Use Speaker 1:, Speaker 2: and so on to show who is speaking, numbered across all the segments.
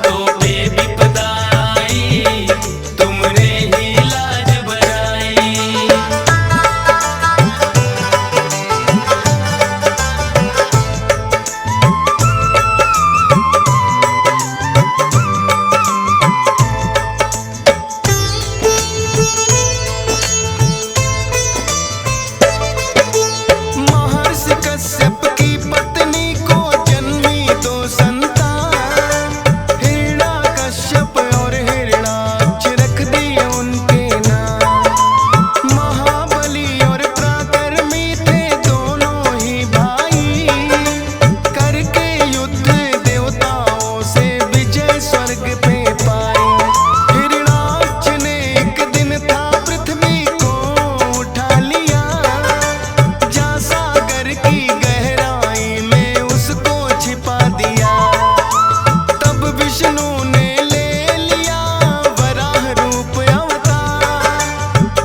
Speaker 1: भक्तों पे विपदा आई, तुमने ही लाज बचाई।
Speaker 2: महर्षि कश्यप की पत्नी को जन्मी दो संतान, हिरण्यकश्यप और हिरण्याक्ष रख दिए उनके नाम। महाबली और पराक्रमी थे दोनों ही भाई, करके युद्ध देवताओं से विजय स्वर्ग पे पाई। हिरण्याक्ष ने एक दिन था पृथ्वी को उठा लिया, जा सागर की गहराई में उसको छिपा दिया। तब विष्णु ने ले लिया वराह रूप अवतार,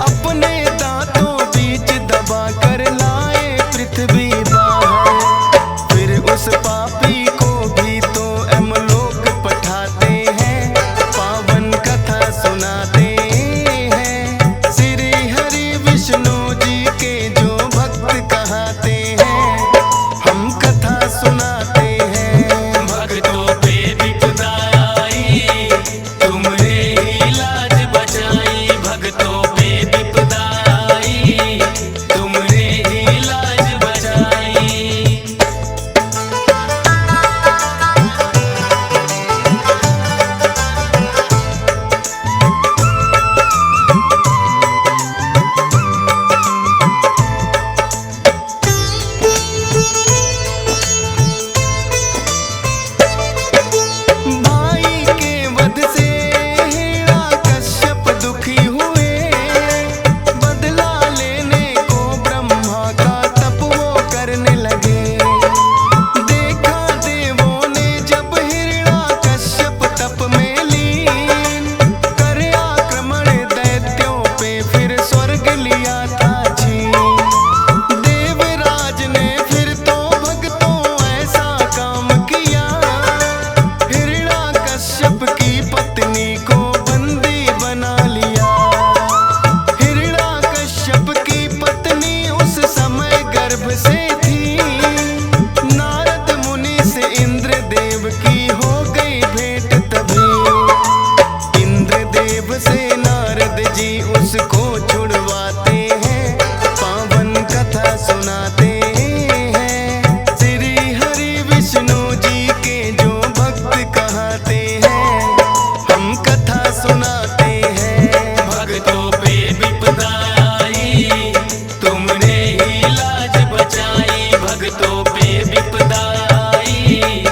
Speaker 2: अपने दांतों बीच दबा कर लाए पृथ्वी बाहर। फिर उस पापी को भी तो यमलोक पठाते हैं, पावन कथा सुनाते हैं। श्री हरि विष्णु जी के जो भक्त कहाते हैं, हम कथा सुनाते हैं।
Speaker 1: भक्तों पे विपदा आई, तुमने ही लाज बचाई। भक्तों पे विपदा आई, तुमने ही लाज बचाई।
Speaker 2: भाई के वध से हिरण्यकश्यप दुखी हुए, बदला लेने को ब्रह्मा का तप वो करने लगे। देखा देवों ने जब हिरण्यकश्यप तप में लीन, कर आक्रमण दैत्यों पे फिर स्वर्ग लिया था छीन। देवराज ने फिर तो भक्तों ऐसा काम किया, हिरण्यकश्यप की पत्नी को बंदी बना लिया। हिरण्यकश्यप की पत्नी उस समय गर्भ से थी, नारद मुनि से इंद्र देव की हो गई भेंट तभी। इंद्र देव से नारद जी उसको छुड़वाते हैं, पावन कथा सुनाते हैं। श्री हरि विष्णु जी के जो भक्त कहाते हैं, हम कथा सुनाते हैं।
Speaker 1: भक्तों पे विपदा आई, तुमने ही लाज बचाई। भक्तों पे विपदा आई,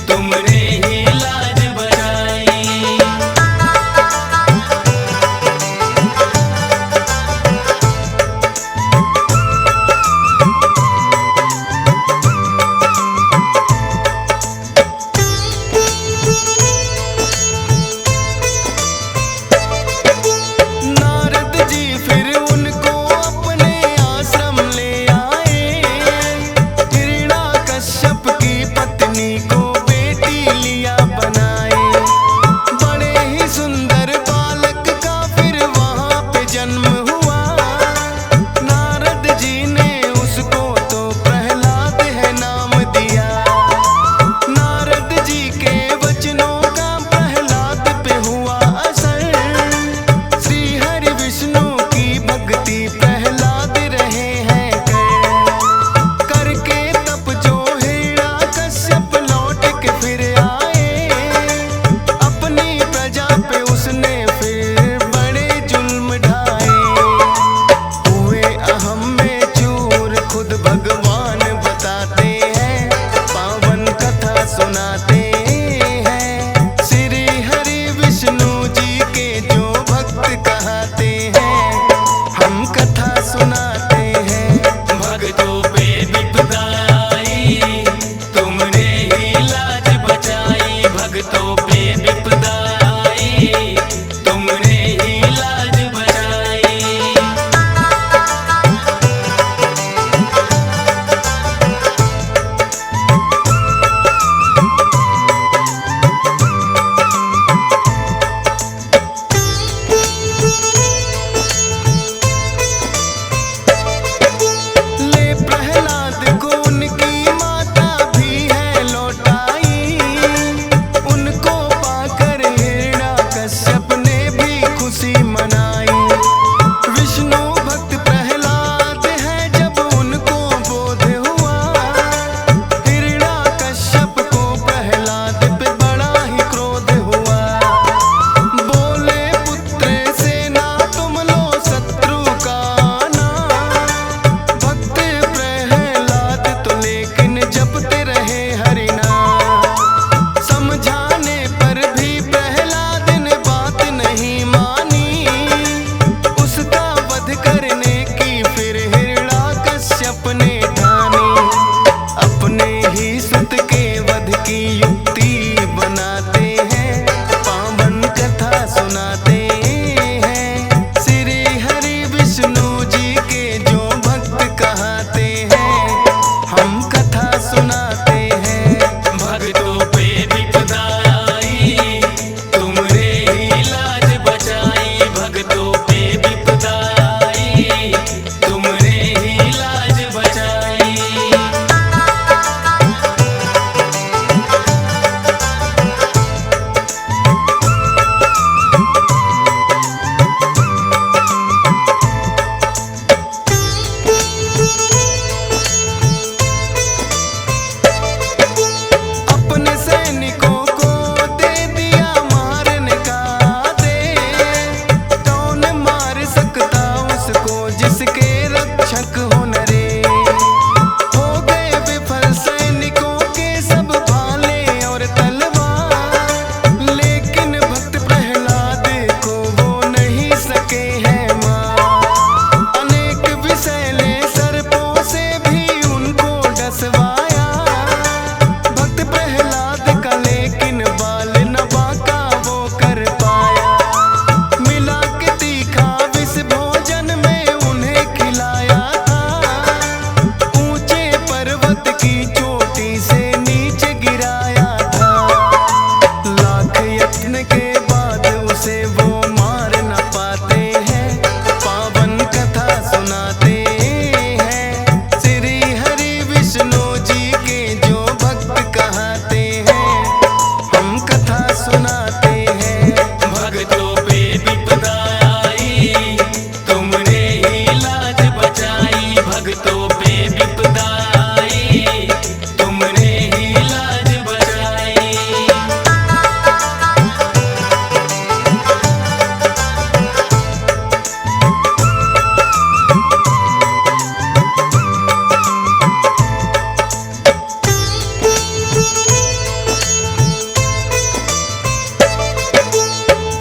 Speaker 1: तुमने ही लाज बचाई।
Speaker 2: नारद जी फिर उनको अपने आश्रम ले आए, हिरण्यकश्यप की पत्नी को बेटी लिया बनाए। बड़े ही सुंदर बालक का फिर वहां पे जन्म हुआ, नारद जी ने उसको तो प्रहलाद है नाम दिया। नारद जी के वचनों का प्रहलाद पे हुआ असर, श्री हरि विष्णु की भक्ति प्रहलाद रहे हैं करके तप जो हिरण्यकश्यप लौट के फिर आए। अपनी प्रजा पे उसने फिर बड़े जुल्म ढाए, हुए अहम में चूर खुद भगवान बताते हैं, पावन कथा सुनाते हैं। श्री हरि विष्णु जी के जो भक्त कहाते हैं, हम कथा सुनाते हैं।
Speaker 1: भक्तों पे विपदा आई, तुमने ही लाज बचाई। भक्तों पे विपदा आई, तुमने ही लाज बचाई।
Speaker 2: सैनिकों को दे दिया मारने का आदेश। कौन मार सकता उसको जिसके रक्षक हो नरेश। हो गए विफल सैनिकों के सब भाले और तलवार, लेकिन भक्त प्रहलाद को वो नहीं सके हैं मार। अनेक विषैले सर्पों से भी उनको डसवाया, भक्त प्रहलाद का लेकिन बाल न बांका वो कर पाया। मिला के तीखा विष भोजन में उन्हें खिलाया था, ऊंचे पर्वत की चोटी से नीचे गिराया था। लाख यत्न के बाद उसे वो मार न पाते हैं, पावन कथा सुनाते हैं। श्री हरि विष्णु जी के जो भक्त कहाते हैं, हम कथा सुनाते हैं।
Speaker 1: भक्तों पे विपदा आई, तुमने ही लाज बचाई। भक्तों पे विपदा आई, तुमने ही लाज बचाई।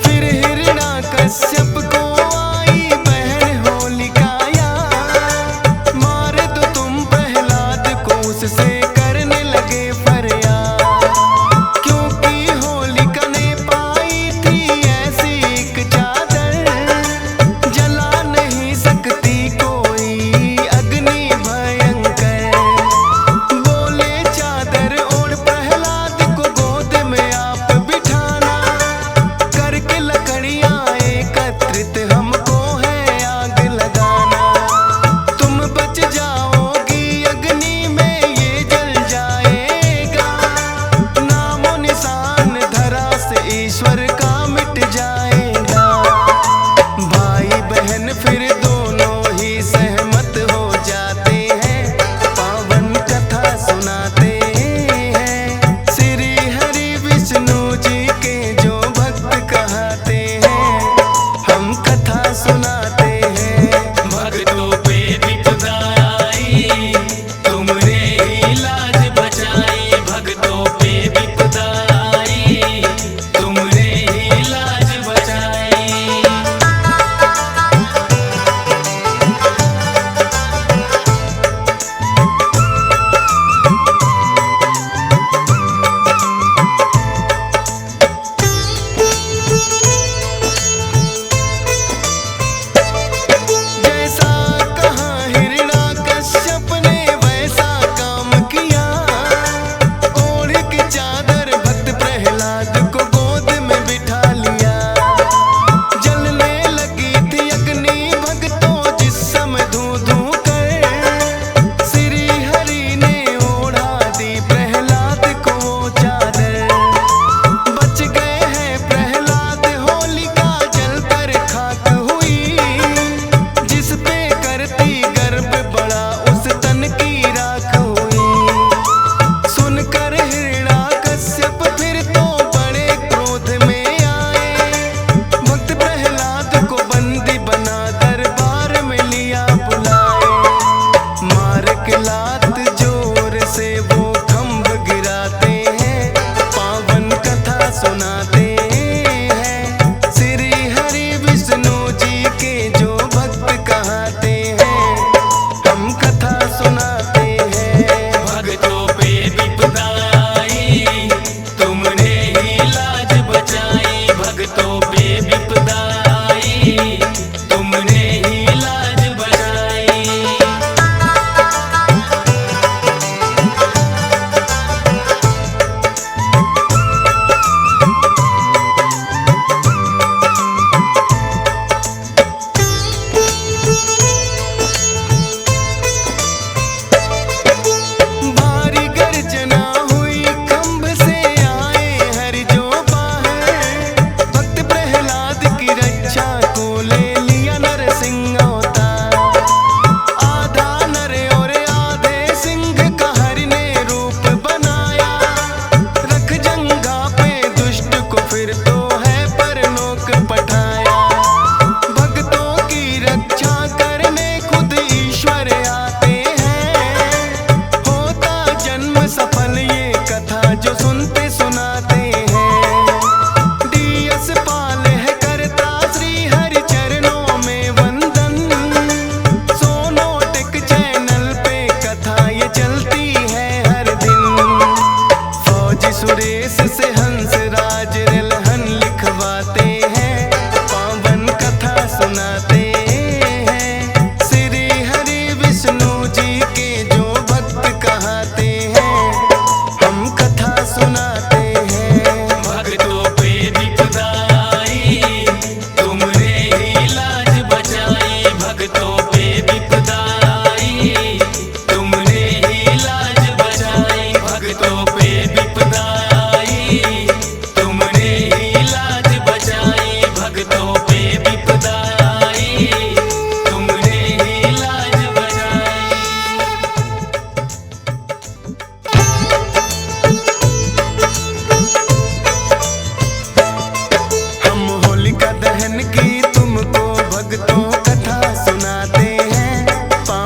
Speaker 2: फिर हिरण्याकश्यप को आई बहन होलिका याद, मार दो तुम प्रहलाद को उससे करने लगे फरियाद। क्योंकि होलिका ने पाई थी ऐसी एक चादर, जला नहीं सकती कोई अग्नि भयंकर। बोले चादर ओढ़ प्रहलाद को गोद में आप बिठाना, करके लकड़ियां एकत्रित हमको है आग लगाना। तुम बच जाओगी अग्नि में ये जल जाएगा, नामो निशान धरा से ईश्वर का मिट जाएगा। भाई बहन फिर दोनों ही सहमत हो जाते हैं, पावन कथा सुनाते हैं। श्री हरि विष्णु जी के जो भक्त कहाते हैं, हम कथा सुनाते हैं।
Speaker 1: भक्तों पे विपदा आई, तुमने ही लाज बचाई। भक्तों पे विपदा आई, तुमने ही लाज बचाई।